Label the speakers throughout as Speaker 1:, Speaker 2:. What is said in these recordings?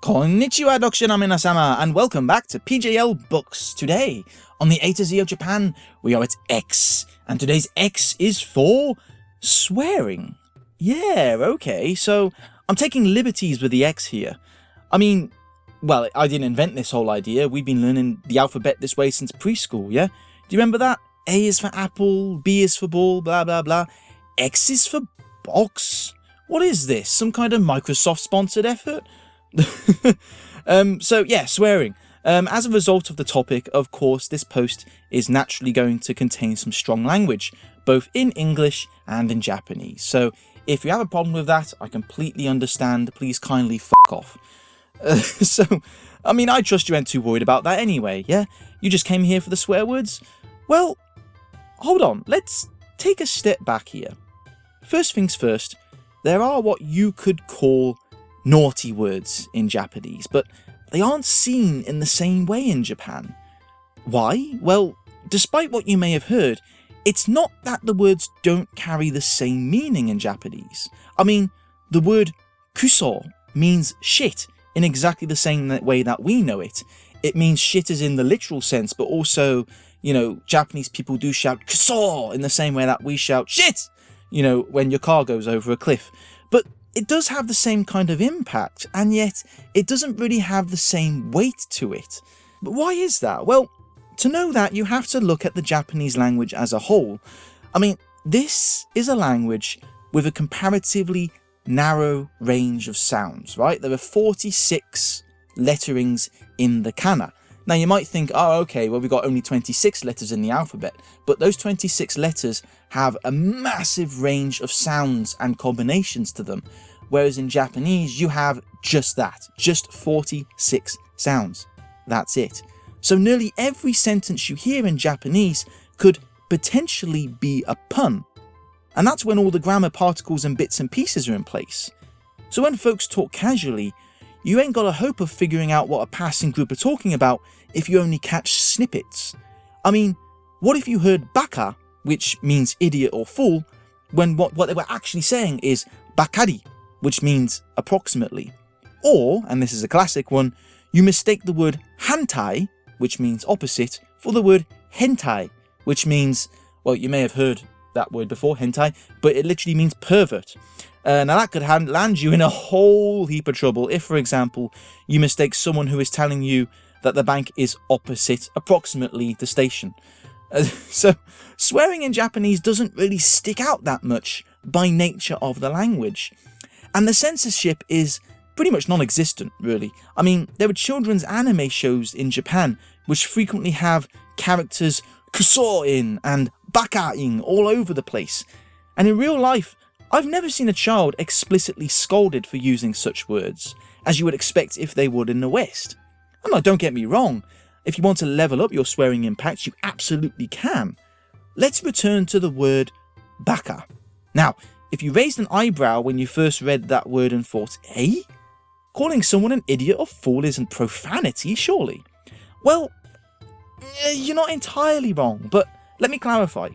Speaker 1: Konnichiwa Dokshina Minasama, and welcome back to PJL Books. Today, on the A to Z of Japan, we are at X, and today's X is for swearing. Yeah, okay, so I'm taking liberties with the X here. I mean, well, I didn't invent this whole idea. We've been learning the alphabet this way since preschool, yeah? Do you remember that? A is for apple, B is for ball, blah blah blah. X is for box. What is this? Some kind of Microsoft-sponsored effort? So yeah, swearing. As a result of the topic, of course, this post is naturally going to contain some strong language, both in English and in Japanese. So if you have a problem with that, I completely understand. Please kindly fuck off. So, I mean, I trust you ain't too worried about that anyway, yeah? You just came here for the swear words? Well, hold on, let's take a step back here. First things first, there are what you could call naughty words in Japanese, but they aren't seen in the same way in Japan. Why? Well, despite what you may have heard, it's not that the words don't carry the same meaning in Japanese. I mean, the word kuso means shit in exactly the same way that we know it. It means shit as in the literal sense, but also, you know, Japanese people do shout kuso in the same way that we shout shit, you know, when your car goes over a cliff. But it does have the same kind of impact, and yet it doesn't really have the same weight to it. But why is that? Well, to know that, you have to look at the Japanese language as a whole. I mean, this is a language with a comparatively narrow range of sounds, right? There are 46 letterings in the kana. Now you might think, oh, okay, well, we've got only 26 letters in the alphabet, but those 26 letters have a massive range of sounds and combinations to them, whereas in Japanese, you have just that, just 46 sounds. That's it. So nearly every sentence you hear in Japanese could potentially be a pun, and that's when all the grammar particles and bits and pieces are in place. So when folks talk casually, you ain't got a hope of figuring out what a passing group are talking about if you only catch snippets. I mean, what if you heard baka, which means idiot or fool, when what they were actually saying is bakari, which means approximately? Or, and this is a classic one, you mistake the word hantai, which means opposite, for the word hentai, which means, well, you may have heard that word before, hentai, but it literally means pervert. Now that could land you in a whole heap of trouble if, for example, you mistake someone who is telling you that the bank is opposite approximately the station. So swearing in Japanese doesn't really stick out that much by nature of the language. And the censorship is pretty much non-existent, really. I mean, there are children's anime shows in Japan which frequently have characters kuso in and baka in all over the place. And in real life, I've never seen a child explicitly scolded for using such words, as you would expect if they would in the West. And don't get me wrong, if you want to level up your swearing impact, you absolutely can. Let's return to the word baka. Now, if you raised an eyebrow when you first read that word and thought, eh? Calling someone an idiot or fool isn't profanity, surely? Well, you're not entirely wrong, but let me clarify.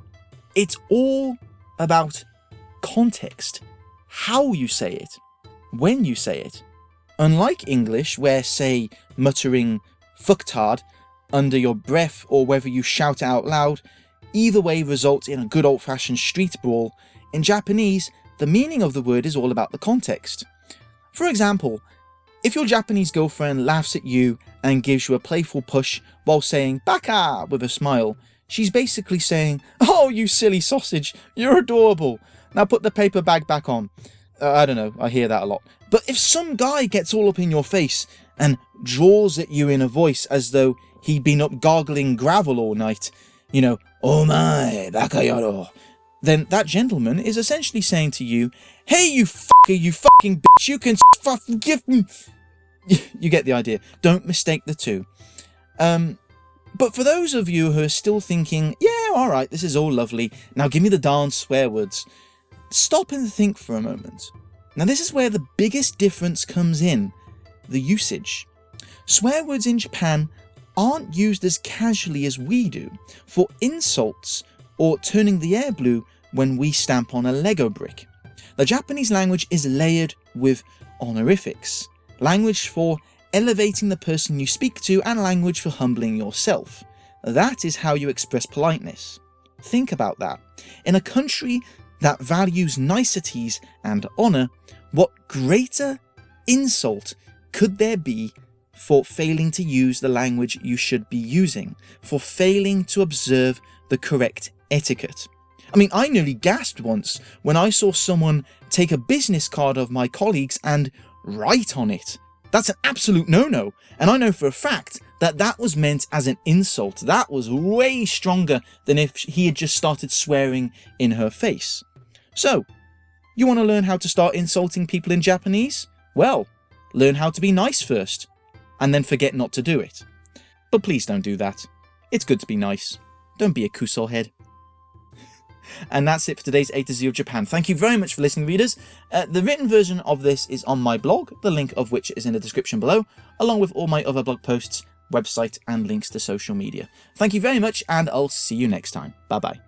Speaker 1: It's all about context, how you say it, when you say it. Unlike English, where, say, muttering fucktard under your breath or whether you shout it out loud, either way results in a good old-fashioned street brawl, in Japanese, the meaning of the word is all about the context. For example, if your Japanese girlfriend laughs at you and gives you a playful push while saying baka with a smile, she's basically saying, oh, you silly sausage, you're adorable. Now put the paper bag back on. I don't know, I hear that a lot. But if some guy gets all up in your face and draws at you in a voice as though he'd been up gargling gravel all night, you know, oh my, baka yaro, then that gentleman is essentially saying to you, hey you fucker, you fucking bitch, you can forgive me. You get the idea. Don't mistake the two. But for those of you who are still thinking, yeah, alright, this is all lovely, now give me the darn swear words, stop and think for a moment. Now this is where the biggest difference comes in, the usage. Swear words in Japan aren't used as casually as we do. For insults or turning the air blue, when we stamp on a Lego brick. The Japanese language is layered with honorifics, language for elevating the person you speak to and language for humbling yourself. That is how you express politeness. Think about that. In a country that values niceties and honour, what greater insult could there be for failing to use the language you should be using, for failing to observe the correct etiquette? I mean, I nearly gasped once when I saw someone take a business card of my colleagues and write on it. That's an absolute no-no, and I know for a fact that that was meant as an insult. That was way stronger than if he had just started swearing in her face. So, you want to learn how to start insulting people in Japanese? Well, learn how to be nice first, and then forget not to do it. But please don't do that. It's good to be nice. Don't be a kusol head. And that's it for today's A to Z of Japan. Thank you very much for listening, readers. The written version of this is on my blog, the link of which is in the description below, along with all my other blog posts, website, and links to social media. Thank you very much, and I'll see you next time. Bye bye.